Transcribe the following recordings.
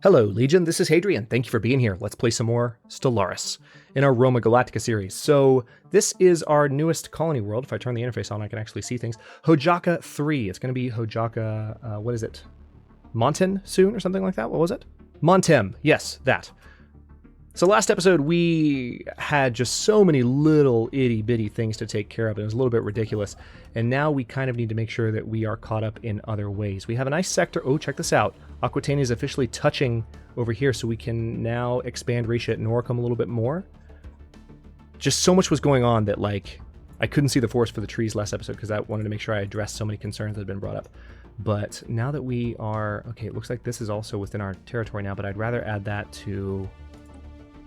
Hello, Legion. This is Hadrian. Thank you for being here. Let's play some more Stellaris in our Roma Galactica series. So this is our newest colony world. If I turn the interface on, I can actually see things. Hojaka 3. It's going to be Hojaka, what is it? Monten soon or something like that? What was it? Montem. Yes, that. So last episode, we had just so many little itty-bitty things to take care of. It was a little bit ridiculous. And now we kind of need to make sure that we are caught up in other ways. We have a nice sector. Oh, check this out. Aquitania is officially touching over here, so we can now expand Ratia at Noricum a little bit more. Just so much was going on that, like, I couldn't see the forest for the trees last episode because I wanted to make sure I addressed so many concerns that had been brought up. But now that we are... Okay, it looks like this is also within our territory now, but I'd rather add that to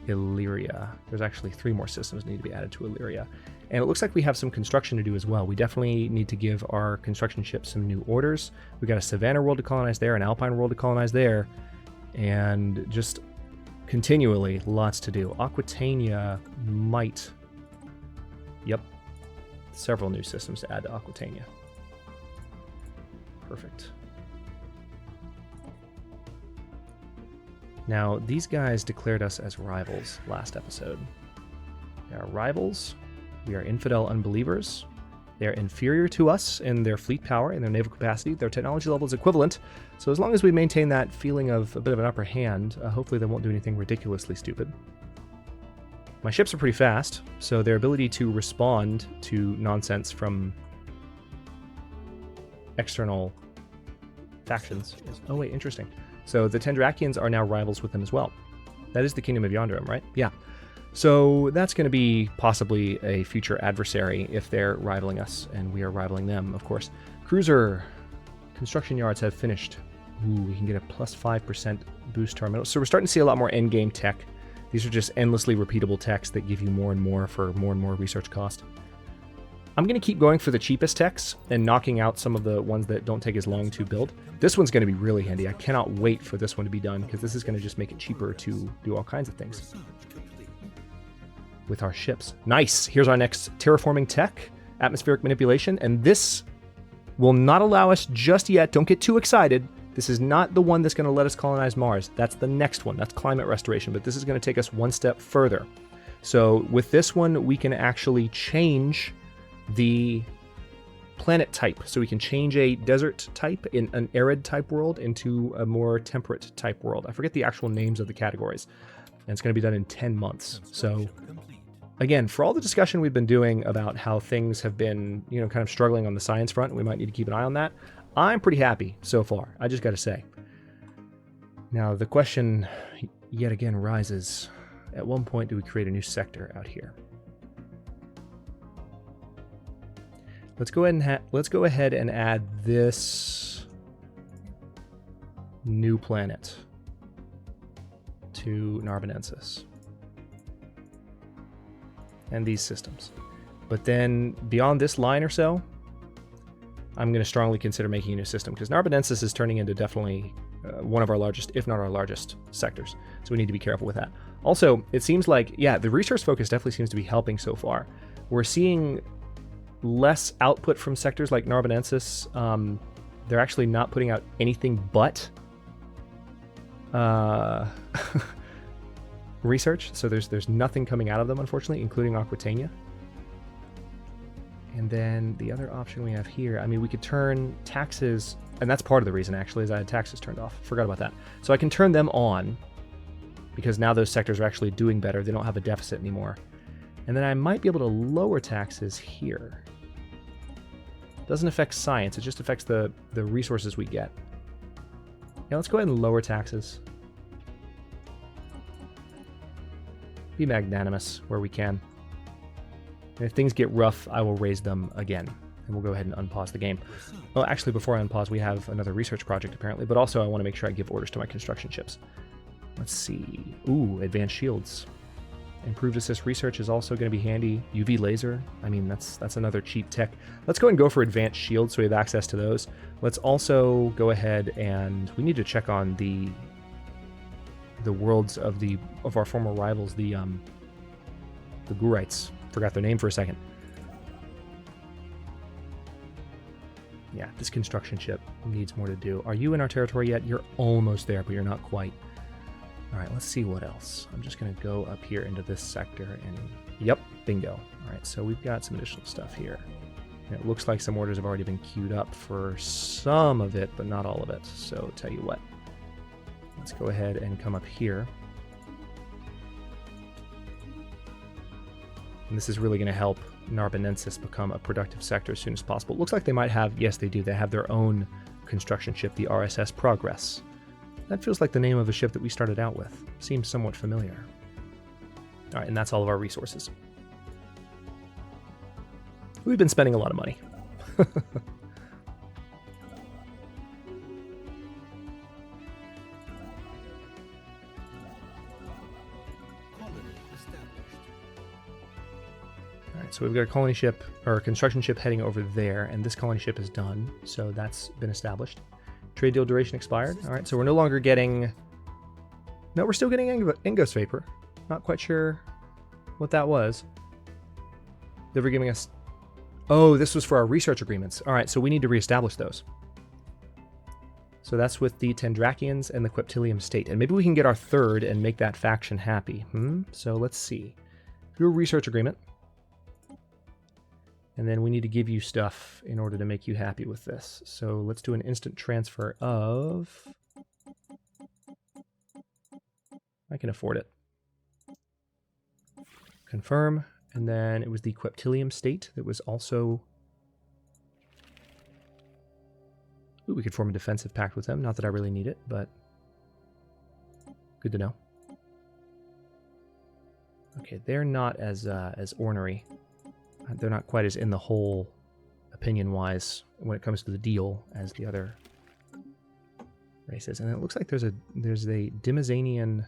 Illyria. There's actually 3 more systems that need to be added to Illyria. And it looks like we have some construction to do as well. We definitely need to give our construction ships some new orders. We've got a Savannah world to colonize there, an Alpine world to colonize there, and just continually lots to do. Aquitania might... Yep. Several new systems to add to Aquitania. Perfect. Now, these guys declared us as rivals last episode. They are rivals. We are infidel unbelievers. They are inferior to us in their fleet power and their naval capacity. Their technology level is equivalent. So as long as we maintain that feeling of a bit of an upper hand, hopefully they won't do anything ridiculously stupid. My ships are pretty fast, so their ability to respond to nonsense from external factions is... Oh wait, interesting. So the Tendrakians are now rivals with them as well. That is the Kingdom of Yonderim, right? Yeah. So that's going to be possibly a future adversary if they're rivaling us, and we are rivaling them, of course. Cruiser construction yards have finished. Ooh, we can get a plus 5% boost to our middle. So we're starting to see a lot more endgame tech. These are just endlessly repeatable techs that give you more and more for more and more research cost. I'm going to keep going for the cheapest techs and knocking out some of the ones that don't take as long to build. This one's going to be really handy. I cannot wait for this one to be done because this is going to just make it cheaper to do all kinds of things with our ships. Nice. Here's our next terraforming tech, atmospheric manipulation, and this will not allow us just yet. Don't get too excited. This is not the one that's going to let us colonize Mars. That's the next one. That's climate restoration, but this is going to take us one step further. So with this one, we can actually change the planet type. So we can change a desert type in an arid type world into a more temperate type world. I forget the actual names of the categories. And it's going to be done in 10 months. So again, for all the discussion we've been doing about how things have been, kind of struggling on the science front, we might need to keep an eye on that. I'm pretty happy so far. I just got to say. Now, the question yet again rises, at what point do we create a new sector out here? Let's go ahead and add this new planet to Narbonensis and these systems. But then beyond this line or so, I'm going to strongly consider making a new system because Narbonensis is turning into definitely one of our largest, if not our largest, sectors. So we need to be careful with that. Also, it seems like, the resource focus definitely seems to be helping so far. We're seeing less output from sectors like Narbonensis. They're actually not putting out anything but research, so there's nothing coming out of them, unfortunately, including Aquitania. And then the other option we have here, I mean, we could turn taxes, and that's part of the reason, actually, is I had taxes turned off. Forgot about that. So I can turn them on, because now those sectors are actually doing better. They don't have a deficit anymore. And then I might be able to lower taxes here. Doesn't affect science, it just affects the resources we get. Yeah, let's go ahead and lower taxes. Be magnanimous where we can. And if things get rough, I will raise them again. And we'll go ahead and unpause the game. Well, actually, before I unpause, we have another research project, apparently. But also, I want to make sure I give orders to my construction ships. Let's see. Ooh, advanced shields. Improved assist research is also going to be handy. UV laser. I mean, that's another cheap tech. Let's go ahead and go for advanced shields so we have access to those. Let's also go ahead and... We need to check on the worlds of our former rivals, the Gurites. Forgot their name for a second. Yeah, this construction ship needs more to do. Are you in our territory yet? You're almost there, but you're not quite. All right, let's see what else. I'm just going to go up here into this sector and, yep, bingo. All right, so we've got some additional stuff here. And it looks like some orders have already been queued up for some of it, but not all of it. So tell you what, let's go ahead and come up here. And this is really going to help Narbonensis become a productive sector as soon as possible. It looks like they might have, yes they do, they have their own construction ship, the RSS Progress. That feels like the name of a ship that we started out with. Seems somewhat familiar. All right, and that's all of our resources. We've been spending a lot of money. Alright, so we've got a colony ship, or a construction ship heading over there, and this colony ship is done, so that's been established. Trade deal duration expired. Alright, so we're no longer getting... No, we're still getting Engos Vapor. Not quite sure what that was. They were giving us... Oh, this was for our research agreements. Alright, so we need to reestablish those. So that's with the Tendrakians and the Queptilium State. And maybe we can get our third and make that faction happy. So let's see. Do a research agreement. And then we need to give you stuff in order to make you happy with this. So let's do an instant transfer of... I can afford it. Confirm. And then it was the Queptilium State that was also... Ooh, we could form a defensive pact with them. Not that I really need it, but... Good to know. Okay, they're not as ornery. They're not quite as in the hole, opinion-wise, when it comes to the deal as the other races. And it looks like there's a Dimazanian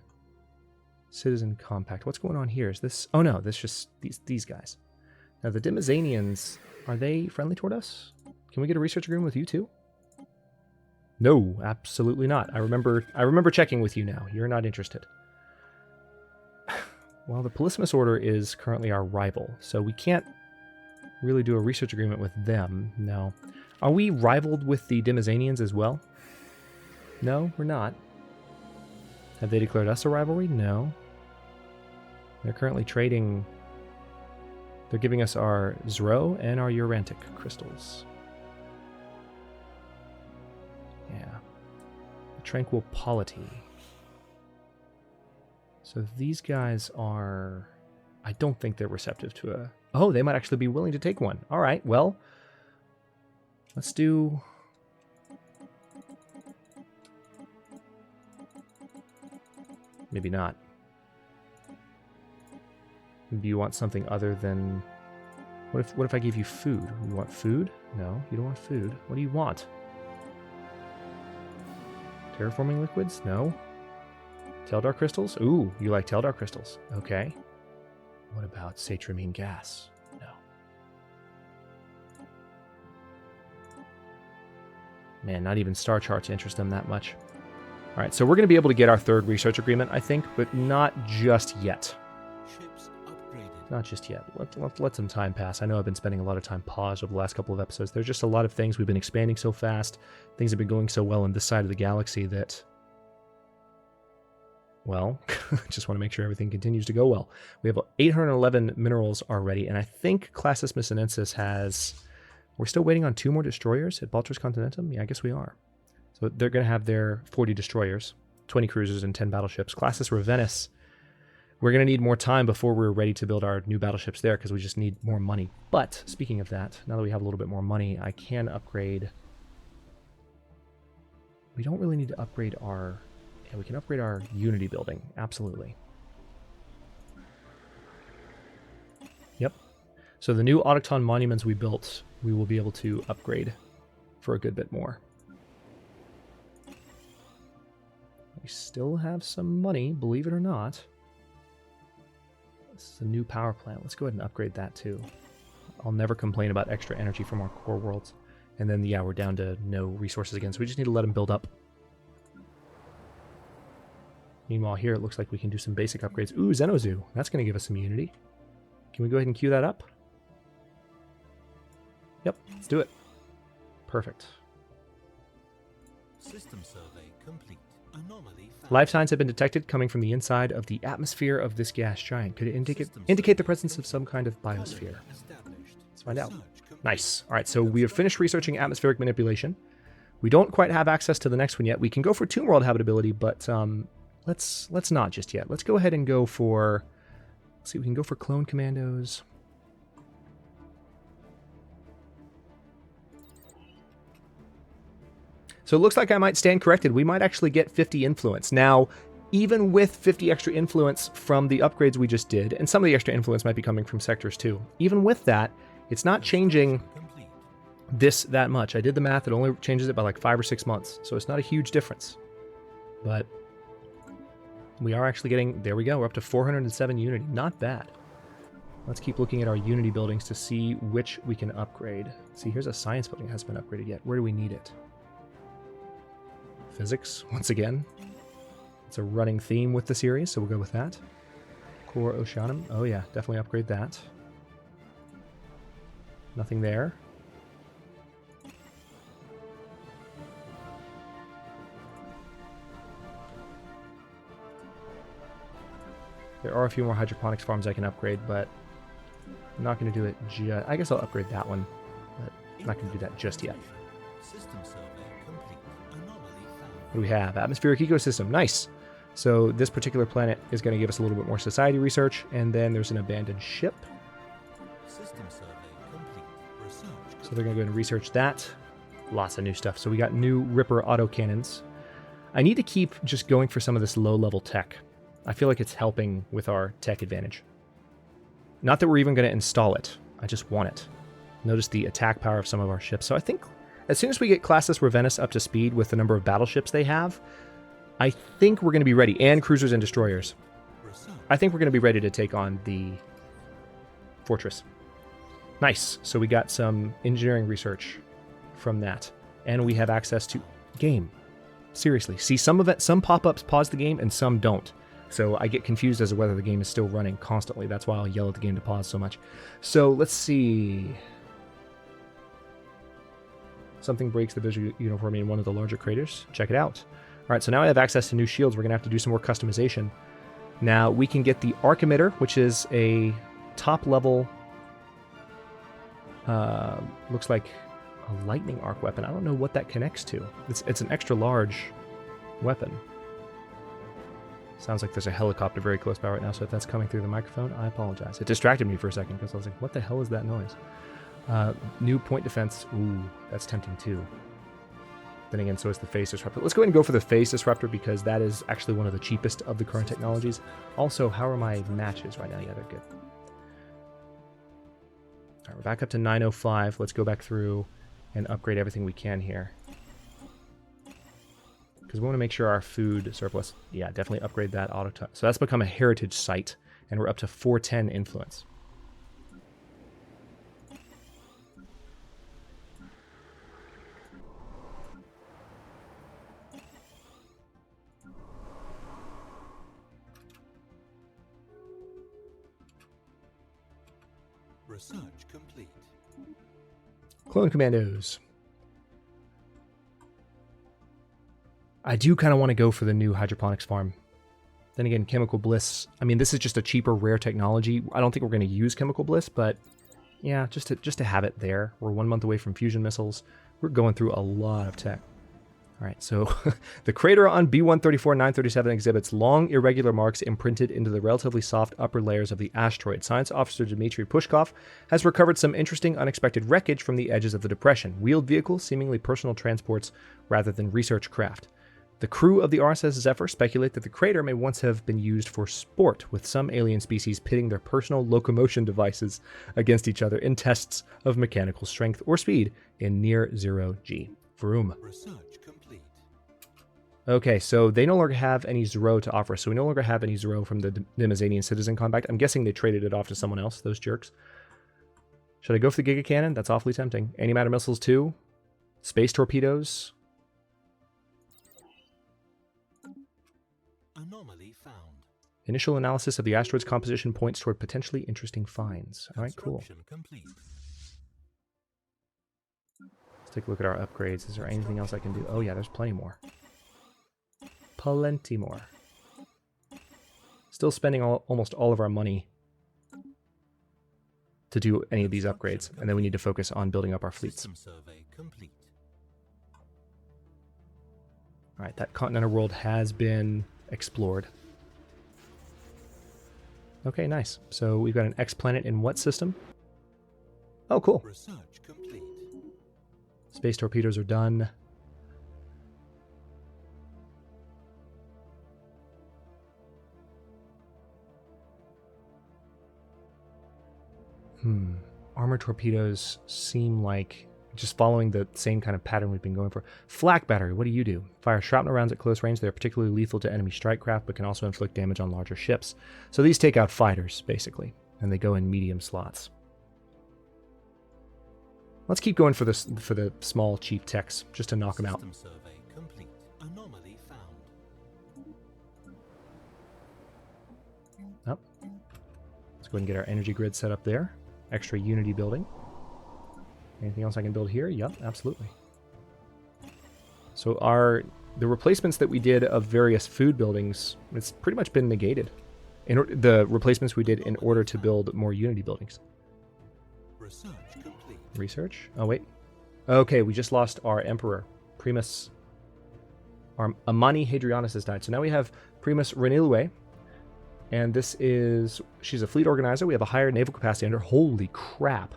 citizen compact. What's going on here? Is this... Oh no, this is just these guys. Now the Dimazanians, are they friendly toward us? Can we get a research agreement with you too? No, absolutely not. I remember checking with you now. You're not interested. Well, the Polysimus Order is currently our rival, so we can't really do a research agreement with them. No. Are we rivaled with the Dimazanians as well? No, we're not. Have they declared us a rivalry? No. They're currently trading... They're giving us our Zro and our Urantic crystals. Yeah. The Tranquil Polity. So these guys are... I don't think they're receptive to a... Oh, they might actually be willing to take one. All right, well... Let's do... Maybe not. Maybe you want something other than... What if I gave you food? You want food? No, you don't want food. What do you want? Terraforming liquids? No. Teldar crystals? Ooh, you like Teldar crystals. Okay. What about Satramine gas? No. Man, not even star charts interest them that much. All right, so we're going to be able to get our third research agreement, I think, but not just yet. Ships upgraded. Not just yet. Let some time pass. I know I've been spending a lot of time paused over the last couple of episodes. There's just a lot of things. We've been expanding so fast. Things have been going so well on this side of the galaxy that... Well, just want to make sure everything continues to go well. We have 811 minerals already, and I think Classis Missinensis has... We're still waiting on 2 more destroyers at Baltras Continentum? Yeah, I guess we are. So they're going to have their 40 destroyers, 20 cruisers, and 10 battleships. Classis Ravenus, we're going to need more time before we're ready to build our new battleships there, because we just need more money. But, speaking of that, now that we have a little bit more money, I can upgrade... We don't really need to upgrade our... Yeah, we can upgrade our Unity building, absolutely. Yep. So the new Autochton monuments we built, we will be able to upgrade for a good bit more. We still have some money, believe it or not. This is a new power plant. Let's go ahead and upgrade that too. I'll never complain about extra energy from our core worlds. And then, yeah, we're down to no resources again, so we just need to let them build up. Meanwhile, here it looks like we can do some basic upgrades. Ooh, Xenozoo. That's going to give us some unity. Can we go ahead and queue that up? Yep, let's do it. Perfect. System survey complete. Anomaly found. Life signs have been detected coming from the inside of the atmosphere of this gas giant. Could it indicate the presence of some kind of biosphere? Established. Let's find out. Research complete. Nice. All right, so we have finished researching atmospheric manipulation. We don't quite have access to the next one yet. We can go for Tomb World habitability, but let's not just yet. Let's go ahead and go for... Let's see, we can go for Clone Commandos. So it looks like I might stand corrected. We might actually get 50 influence. Now, even with 50 extra influence from the upgrades we just did, and some of the extra influence might be coming from sectors too, even with that, it's not changing Complete. this that much. I did the math. It only changes it by like 5 or 6 months. So it's not a huge difference. But we are actually getting... There we go. We're up to 407 Unity. Not bad. Let's keep looking at our Unity buildings to see which we can upgrade. See, here's a science building that hasn't been upgraded yet. Where do we need it? Physics, once again. It's a running theme with the series, so we'll go with that. Core Oceanum. Oh yeah, definitely upgrade that. Nothing there. There are a few more hydroponics farms I can upgrade, but I'm not going to do it just... I guess I'll upgrade that one, but I'm not going to do that just yet. System survey complete. Anomaly found. What do we have? Atmospheric ecosystem. Nice. So this particular planet is going to give us a little bit more society research, and then there's an abandoned ship. System survey complete. Research. So they're going to go and research that. Lots of new stuff. So we got new Ripper autocannons. I need to keep just going for some of this low-level tech. I feel like it's helping with our tech advantage. Not that we're even going to install it. I just want it. Notice the attack power of some of our ships. So I think as soon as we get Classis Ravenus up to speed with the number of battleships they have, I think we're going to be ready. And cruisers and destroyers. Research. I think we're going to be ready to take on the fortress. Nice. So we got some engineering research from that. And we have access to game. Seriously. See, some of it, some pop-ups pause the game and some don't. So I get confused as to whether the game is still running constantly. That's why I'll yell at the game to pause so much. So let's see. Something breaks the visual uniformity in one of the larger craters. Check it out. All right, so now I have access to new shields. We're going to have to do some more customization. Now we can get the arc emitter, which is a top level, looks like a lightning arc weapon. I don't know what that connects to. It's an extra large weapon. Sounds like there's a helicopter very close by right now, so if that's coming through the microphone, I apologize. It distracted me for a second because I was like, what the hell is that noise? New point defense. Ooh, that's tempting too. Then again, so is the phase disruptor. Let's go ahead and go for the phase disruptor because that is actually one of the cheapest of the current technologies. Also, how are my matches right now? Yeah, they're good. All right, we're back up to 905. Let's go back through and upgrade everything we can here. Because we want to make sure our food surplus... Yeah, definitely upgrade that auto... So that's become a heritage site, and we're up to 410 influence. Research complete. Clone Commandos. I do kind of want to go for the new hydroponics farm. Then again, Chemical Bliss. I mean, this is just a cheaper, rare technology. I don't think we're going to use Chemical Bliss, but yeah, just to have it there. We're 1 month away from fusion missiles. We're going through a lot of tech. All right, so the crater on B134-937 exhibits long, irregular marks imprinted into the relatively soft upper layers of the asteroid. Science officer Dmitry Pushkov has recovered some interesting, unexpected wreckage from the edges of the depression. Wheeled vehicles, seemingly personal transports rather than research craft. The crew of the RSS Zephyr speculate that the crater may once have been used for sport, with some alien species pitting their personal locomotion devices against each other in tests of mechanical strength or speed in near zero G. Vroom. Research complete. Okay, so they no longer have any Zero to offer, so we no longer have any Zero from the Demazanian Citizen Compact. I'm guessing they traded it off to someone else, those jerks. Should I go for the Giga Cannon? That's awfully tempting. Antimatter missiles too. Space torpedoes. Anomaly found. Initial analysis of the asteroid's composition points toward potentially interesting finds. All right, cool. Construction complete. Let's take a look at our upgrades. Is there anything else I can do? Oh yeah, there's plenty more. plenty more. Still spending almost all of our money to do any of these upgrades, and then we need to focus on building up our fleets. System survey complete. All right, that continental world has been explored. Okay, nice. So we've got an X planet in what system? Oh, cool. Research complete. Space torpedoes are done. Armor torpedoes seem like just following the same kind of pattern we've been going for. Flak battery, what do you do? Fire shrapnel rounds at close range. They're particularly lethal to enemy strike craft, but can also inflict damage on larger ships. So these take out fighters, basically, and they go in medium slots. Let's keep going for the small, cheap techs, just to knock them out. System survey complete. Anomaly found. Up. Let's go ahead and get our energy grid set up there. Extra unity building. Anything else I can build here? Yep, absolutely. So the replacements that we did of various food buildings, it's pretty much been negated. The replacements we did in order to build more unity buildings. Research complete. Research? Oh, wait. Okay, we just lost our emperor, Primus. Our Amani Hadrianus has died. So now we have Primus Renilwe. And she's a fleet organizer. We have a higher naval capacity under. Holy crap.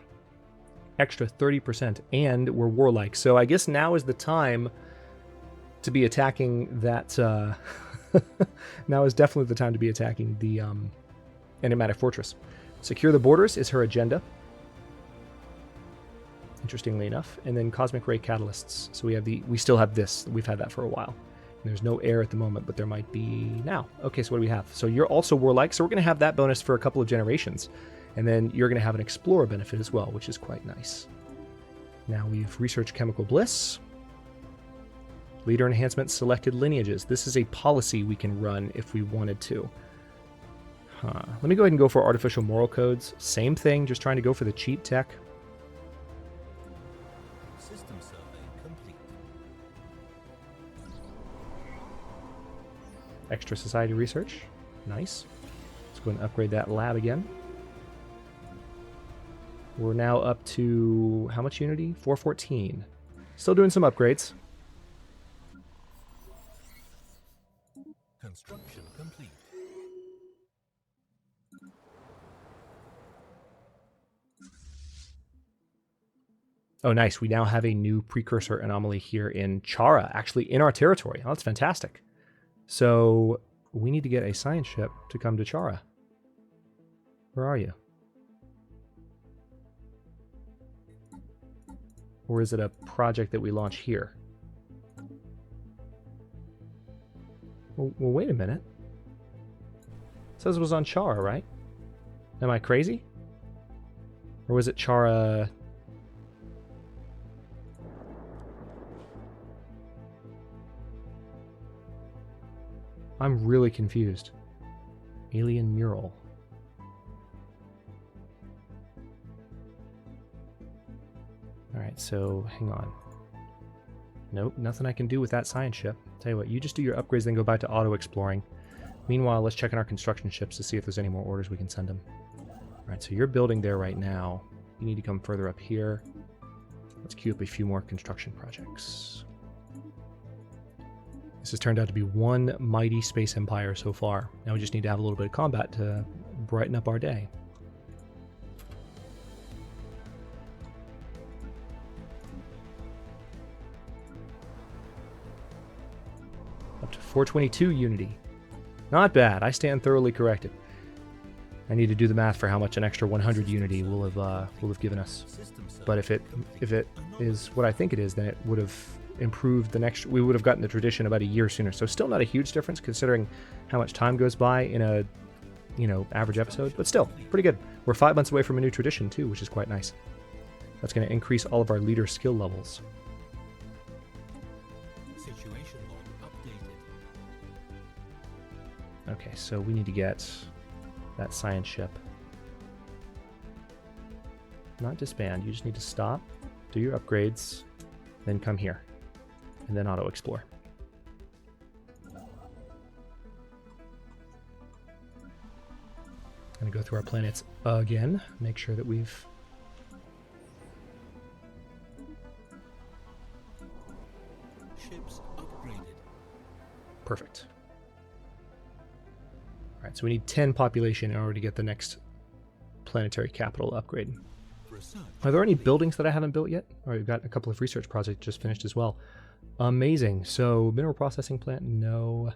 Extra 30%. And we're warlike. So I guess now is the time to be attacking that. Now is definitely the time to be attacking the enigmatic fortress. Secure the borders is her agenda. Interestingly enough. And then cosmic ray catalysts. So we still have this. We've had that for a while. There's no air at the moment, but there might be now. Okay, so what do we have? So you're also warlike, so we're going to have that bonus for a couple of generations. And then you're going to have an explorer benefit as well, which is quite nice. Now we've researched chemical bliss. Leader enhancement, selected lineages. This is a policy we can run if we wanted to. Let me go ahead and go for artificial moral codes. Same thing, just trying to go for the cheap tech. System survey complete. Extra society research. Nice. Let's go and upgrade that lab again. We're now up to how much unity? 414. Still doing some upgrades. Construction complete. Oh, nice. We now have a new precursor anomaly here in Chara, actually in our territory. Oh, that's fantastic. So we need to get a science ship to come to Chara. Where are you? Or is it a project that we launch here? Well, wait a minute. It says it was on Chara, right? Am I crazy? Or was it Chara? I'm really confused. Alien mural. Alright, so hang on. Nope, nothing I can do with that science ship. Tell you what, you just do your upgrades, then go back to auto-exploring. Meanwhile, let's check in our construction ships to see if there's any more orders we can send them. Alright, so you're building there right now. You need to come further up here. Let's queue up a few more construction projects. This has turned out to be one mighty space empire so far. Now we just need to have a little bit of combat to brighten up our day. Up to 422 unity. Not bad. I stand thoroughly corrected. I need to do the math for how much an extra 100 unity will have given us. But if it is what I think it is, then it would have improved the next. We would have gotten the tradition about a year sooner. So still not a huge difference considering how much time goes by in a, average episode. But still pretty good. We're 5 months away from a new tradition too, which is quite nice. That's going to increase all of our leader skill levels. Situation log updated. Okay, so we need to get that science ship. Not disband, you just need to stop, do your upgrades, then come here, and then auto-explore. going to go through our planets again, make sure that we've... Ships upgraded. Perfect. All right, so we need 10 population in order to get the next planetary capital upgrade. Research. Are there any buildings that I haven't built yet? All right, we've got a couple of research projects just finished as well. Amazing. So mineral processing plant, no.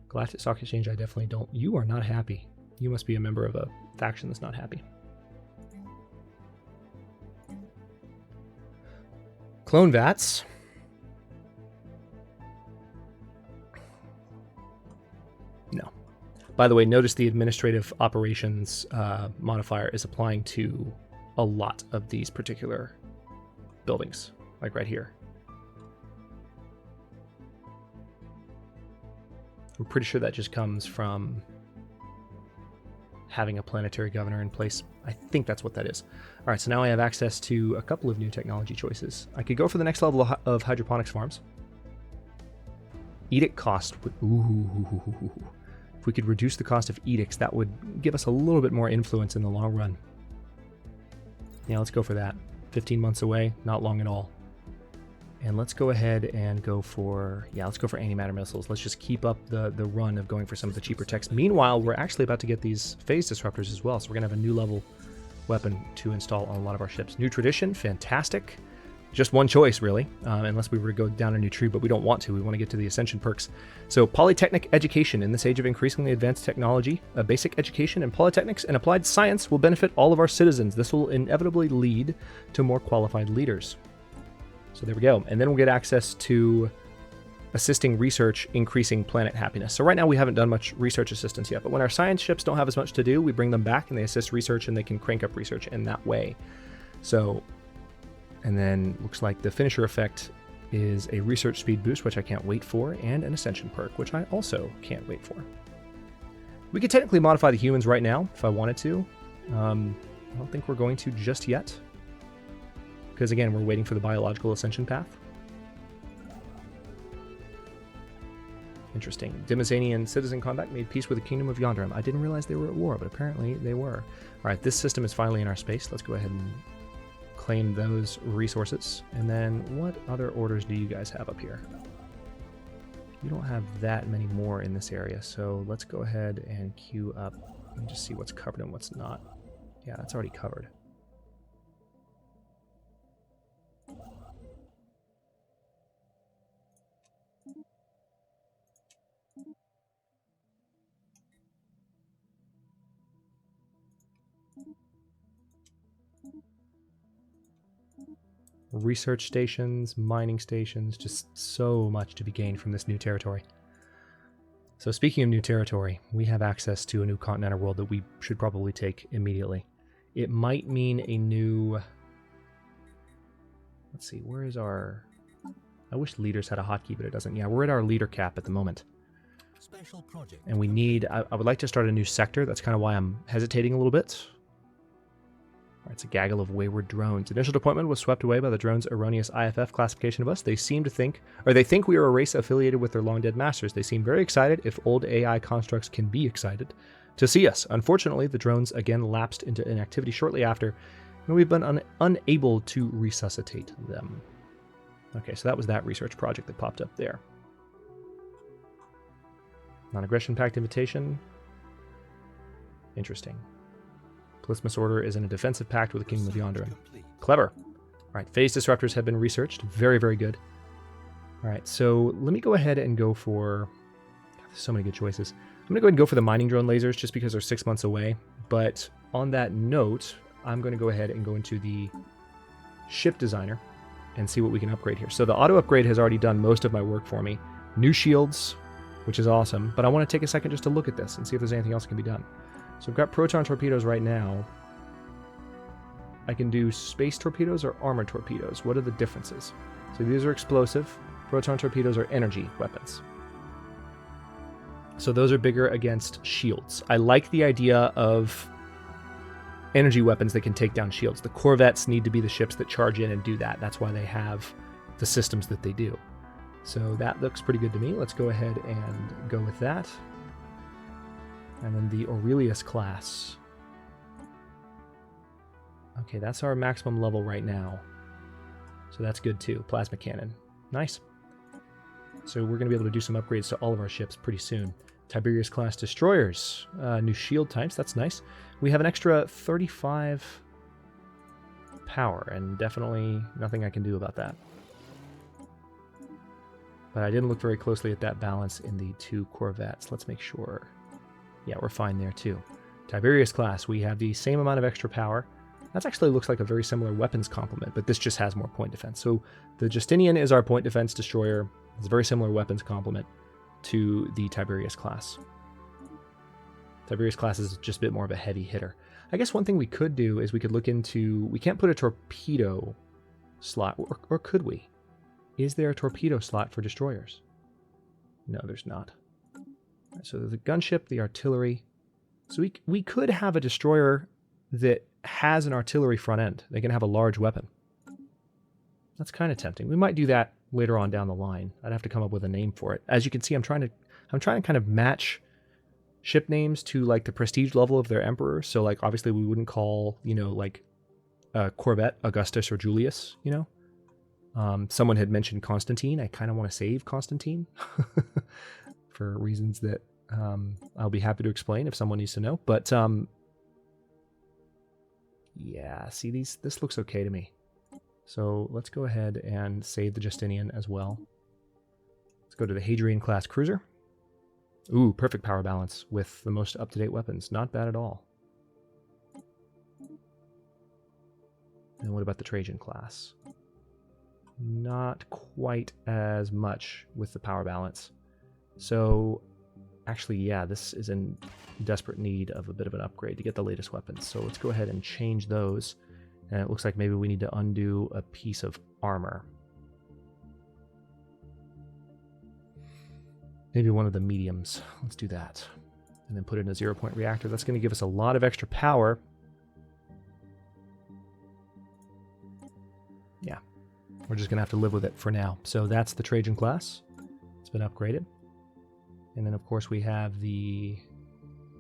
Galactic Stock Exchange, I definitely don't. You are not happy. You must be a member of a faction that's not happy. Clone vats. No. By the way, notice the administrative operations modifier is applying to a lot of these particular buildings, like right here. I'm pretty sure that just comes from having a planetary governor in place. I think that's what that is. All right, so now I have access to a couple of new technology choices. I could go for the next level of hydroponics farms. Edict cost would... Ooh. If we could reduce the cost of edicts, that would give us a little bit more influence in the long run. Yeah, let's go for that. 15 months away, not long at all. And let's go ahead and go for... Yeah, let's go for antimatter missiles. Let's just keep up the run of going for some of the cheaper techs. Meanwhile, we're actually about to get these phase disruptors as well, so we're going to have a new level weapon to install on a lot of our ships. New tradition, fantastic. Just one choice, really, unless we were to go down a new tree, but we don't want to. We want to get to the Ascension perks. So Polytechnic education. In this age of increasingly advanced technology, a basic education in polytechnics and applied science will benefit all of our citizens. This will inevitably lead to more qualified leaders. So there we go. And then we'll get access to assisting research, increasing planet happiness. So right now we haven't done much research assistance yet, but when our science ships don't have as much to do, we bring them back and they assist research and they can crank up research in that way. So... And then looks like the finisher effect is a research speed boost, which I can't wait for, and an ascension perk, which I also can't wait for. We could technically modify the humans right now if I wanted to. I don't think we're going to just yet. Because again, we're waiting for the biological ascension path. Interesting. Dimazanian citizen combat made peace with the kingdom of Yonderim. I didn't realize they were at war, but apparently they were. Alright, this system is finally in our space. Let's go ahead and claim those resources. And then what other orders do you guys have up here? You don't have that many more in this area, so let's go ahead and queue up and just see what's covered and what's not. Yeah, that's already covered. Research stations, mining stations, just so much to be gained from this new territory. So speaking of new territory, we have access to a new continental world that we should probably take immediately. It might mean a new... Let's see, where is our... I wish leaders had a hotkey, but it doesn't. Yeah, we're at our leader cap at the moment. Special project. And we need... I would like to start a new sector. That's kind of why I'm hesitating a little bit. It's a gaggle of wayward drones. Initial deployment was swept away by the drone's erroneous IFF classification of us. They seem to think, or they think we are a race affiliated with their long-dead masters. They seem very excited, if old AI constructs can be excited, to see us. Unfortunately, the drones again lapsed into inactivity shortly after, and we've been unable to resuscitate them. Okay, so that was that research project that popped up there. Non-aggression pact invitation. Interesting. Polyphemus Order is in a defensive pact with the Kingdom of Yonderim. Clever. All right, phase disruptors have been researched. Very, very good. All right, so let me go ahead and go for... God, there's so many good choices. I'm going to go ahead and go for the mining drone lasers just because they're 6 months away. But on that note, I'm going to go ahead and go into the ship designer and see what we can upgrade here. So the auto upgrade has already done most of my work for me. New shields, which is awesome. But I want to take a second just to look at this and see if there's anything else that can be done. So I've got proton torpedoes right now. I can do space torpedoes or armored torpedoes. What are the differences? So these are explosive. Proton torpedoes are energy weapons. So those are bigger against shields. I like the idea of energy weapons that can take down shields. The corvettes need to be the ships that charge in and do that. That's why they have the systems that they do. So that looks pretty good to me. Let's go ahead and go with that. And then the Aurelius class. Okay, that's our maximum level right now. So that's good too. Plasma cannon. Nice. So we're going to be able to do some upgrades to all of our ships pretty soon. Tiberius class destroyers. New shield types. That's nice. We have an extra 35 power, and definitely nothing I can do about that. But I didn't look very closely at that balance in the 2 corvettes. Let's make sure. Yeah, we're fine there too. Tiberius class, we have the same amount of extra power. That actually looks like a very similar weapons complement, but this just has more point defense. So the Justinian is our point defense destroyer. It's a very similar weapons complement to the Tiberius class. Tiberius class is just a bit more of a heavy hitter. I guess one thing we could do is we could look into... We can't put a torpedo slot, or could we? Is there a torpedo slot for destroyers? No, there's not. So the gunship, the artillery. So we could have a destroyer that has an artillery front end. They can have a large weapon. That's kind of tempting. We might do that later on down the line. I'd have to come up with a name for it. As you can see, I'm trying to kind of match ship names to like the prestige level of their emperor. So like obviously we wouldn't call, you know, like a corvette Augustus or Julius, you know. Someone had mentioned Constantine. I kind of want to save Constantine for reasons that I'll be happy to explain if someone needs to know. But yeah, see, this looks okay to me. So let's go ahead and save the Justinian as well. Let's go to the Hadrian class cruiser. Ooh, perfect power balance with the most up-to-date weapons. Not bad at all. And what about the Trajan class? Not quite as much with the power balance. So actually, yeah, this is in desperate need of a bit of an upgrade to get the latest weapons. So let's go ahead and change those. And it looks like maybe we need to undo a piece of armor. Maybe one of the mediums. Let's do that. And then put in a 0-point reactor. That's going to give us a lot of extra power. Yeah. We're just going to have to live with it for now. So that's the Trajan class. It's been upgraded. And then, of course, we have the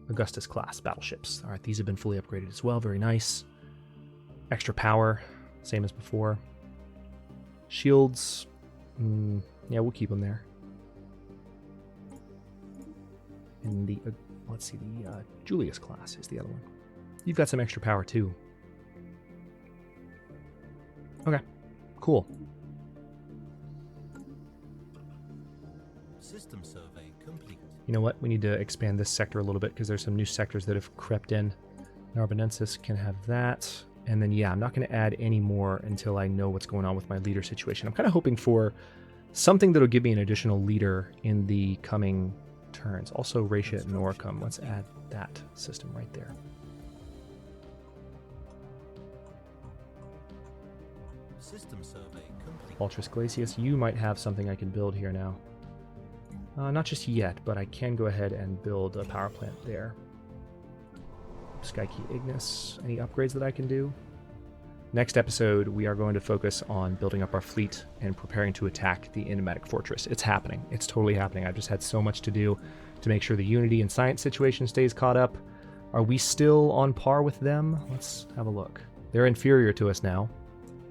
Augustus class battleships. All right, these have been fully upgraded as well. Very nice. Extra power, same as before. Shields, yeah, we'll keep them there. And the, let's see, the Julius class is the other one. You've got some extra power too. Okay, cool. System survey complete. You know what? We need to expand this sector a little bit because there's some new sectors that have crept in. Narbonensis can have that. And then, yeah, I'm not going to add any more until I know what's going on with my leader situation. I'm kind of hoping for something that'll give me an additional leader in the coming turns. Also, Ratia and Noricum. Let's add that system right there. System survey complete. Ultras Glacius, you might have something I can build here now. Not just yet, but I can go ahead and build a power plant there. Skyke Ignis, any upgrades that I can do? Next episode, we are going to focus on building up our fleet and preparing to attack the Enigmatic Fortress. It's happening. It's totally happening. I've just had so much to do to make sure the Unity and Science situation stays caught up. Are we still on par with them? Let's have a look. They're inferior to us now,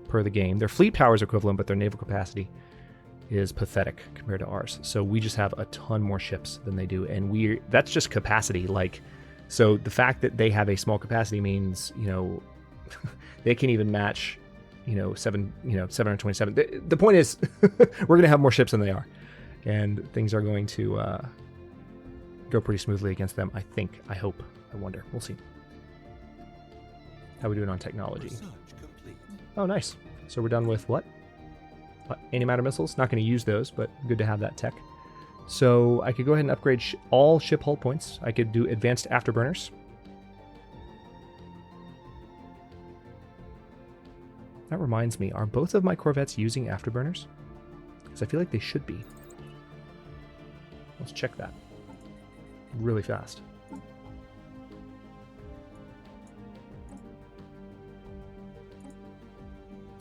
per the game. Their fleet power is equivalent, but their naval capacity is pathetic compared to ours. So we just have a ton more ships than they do, and that's just capacity. Like, so the fact that they have a small capacity means, you know, they can even match, 727. The point is, we're going to have more ships than they are, and things are going to go pretty smoothly against them. I think. I hope. I wonder. We'll see. How are we doing on technology? Research complete. Oh, nice. So we're done with what? Antimatter missiles. Not going to use those, but good to have that tech. So I could go ahead and upgrade all ship hull points. I could do advanced afterburners. That reminds me, are both of my corvettes using afterburners? Because I feel like they should be. Let's check that really fast.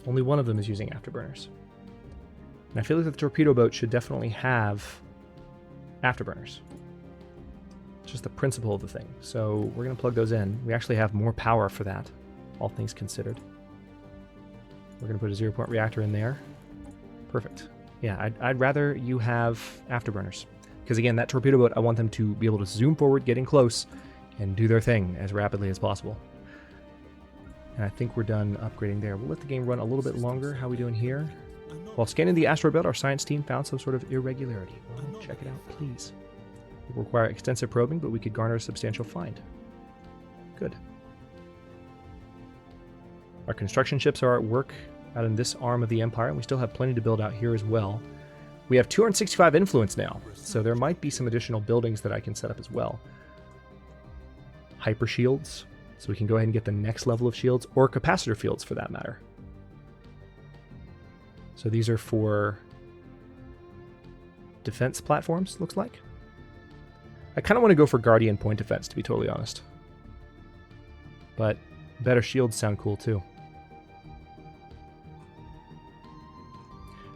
Only one of them is using afterburners. And I feel like the torpedo boat should definitely have afterburners. It's just the principle of the thing. So we're going to plug those in. We actually have more power for that. all things considered. We're going to put a 0-point reactor in there. Perfect. Yeah, I'd rather you have afterburners. Because again, that torpedo boat, I want them to be able to zoom forward, get in close, and do their thing as rapidly as possible. And I think we're done upgrading there. We'll let the game run a little bit longer. How are we doing here? While scanning the asteroid belt, our science team found some sort of irregularity. Well, check it out, please. It will require extensive probing, but we could garner a substantial find. Good. Our construction ships are at work out in this arm of the Empire, and we still have plenty to build out here as well. We have 265 influence now, so there might be some additional buildings that I can set up as well. Hyper shields, so we can go ahead and get the next level of shields, or capacitor fields for that matter. So these are for defense platforms, looks like. I kind of want to go for Guardian point defense, to be totally honest. But better shields sound cool too.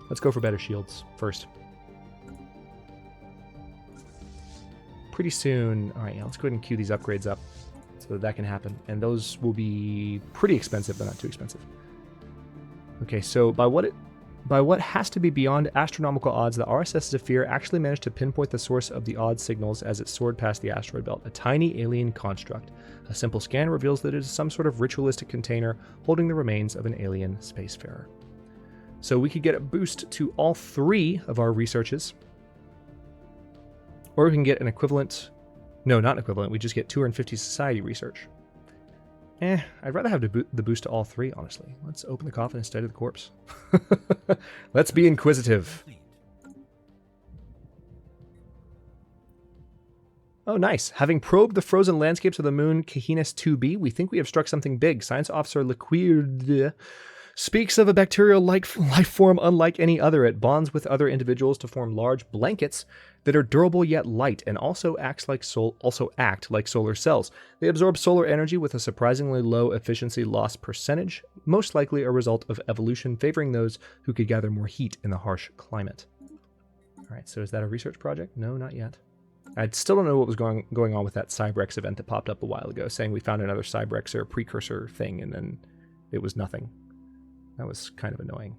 Let's go for better shields first. Pretty soon, all right, yeah, let's go ahead and queue these upgrades up so that can happen. And those will be pretty expensive, but not too expensive. Okay, so by what has to be beyond astronomical odds, the RSS Zephyr actually managed to pinpoint the source of the odd signals as it soared past the asteroid belt, a tiny alien construct. A simple scan reveals that it is some sort of ritualistic container holding the remains of an alien spacefarer. So we could get a boost to all 3 of our researches. Or we can get an equivalent... No, not an equivalent. We just get 250 society research. I'd rather have the boost to all 3, honestly. Let's open the coffin and study the corpse. Let's be inquisitive. Oh, nice. Having probed the frozen landscapes of the moon Cahinus 2b, we think we have struck something big. Science Officer Liquid speaks of a bacterial-like life form unlike any other. It bonds with other individuals to form large blankets that are durable yet light and also act like solar cells. They absorb solar energy with a surprisingly low efficiency loss percentage, most likely a result of evolution favoring those who could gather more heat in the harsh climate. All right, so is that a research project? No, not yet. I still don't know what was going on with that Cybrex event that popped up a while ago, saying we found another Cybrex or precursor thing, and then it was nothing. That was kind of annoying.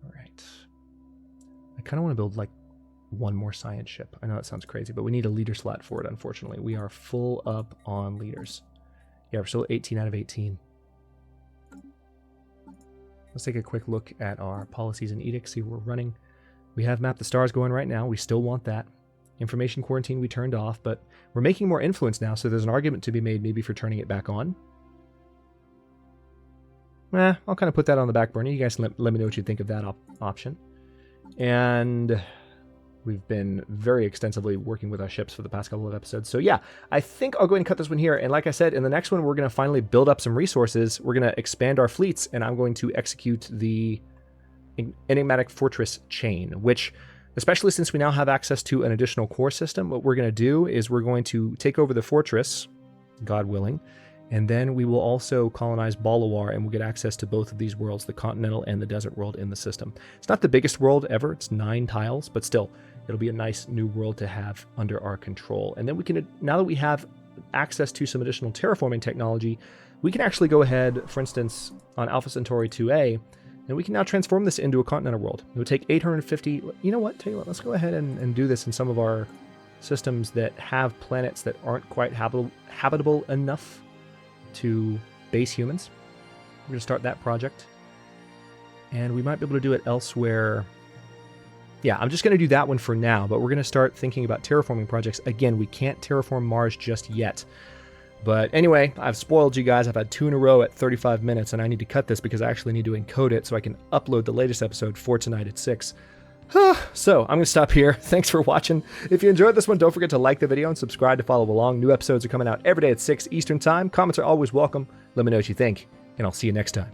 All right. I kind of want to build like one more science ship. I know that sounds crazy, but we need a leader slot for it, unfortunately. We are full up on leaders. Yeah, we're still 18 out of 18. Let's take a quick look at our policies and edicts, see what we're running. We have Map the Stars going right now. We still want that. Information quarantine we turned off, but we're making more influence now, so there's an argument to be made maybe for turning it back on. I'll kind of put that on the back burner. You guys let me know what you think of that option. And we've been very extensively working with our ships for the past couple of episodes. So yeah, I think I'll go ahead and cut this one here. And like I said, in the next one, we're going to finally build up some resources. We're going to expand our fleets, and I'm going to execute the enigmatic fortress chain, which, especially since we now have access to an additional core system, what we're going to do is we're going to take over the fortress, God willing, and then we will also colonize Balawar, and we'll get access to both of these worlds, the continental and the desert world in the system. It's not the biggest world ever, it's 9 tiles, but still, it'll be a nice new world to have under our control. And then we can, now that we have access to some additional terraforming technology, we can actually go ahead, for instance, on Alpha Centauri 2A, and we can now transform this into a continental world. It would take 850, you know what, tell you what, let's go ahead and do this in some of our systems that have planets that aren't quite habitable enough to base humans. We're going to start that project, and we might be able to do it elsewhere. Yeah, I'm just going to do that one for now, but we're going to start thinking about terraforming projects. Again, we can't terraform Mars just yet. But anyway, I've spoiled you guys. I've had 2 in a row at 35 minutes, and I need to cut this because I actually need to encode it so I can upload the latest episode for tonight at 6. So, I'm going to stop here. Thanks for watching. If you enjoyed this one, don't forget to like the video and subscribe to follow along. New episodes are coming out every day at 6 Eastern Time. Comments are always welcome. Let me know what you think, and I'll see you next time.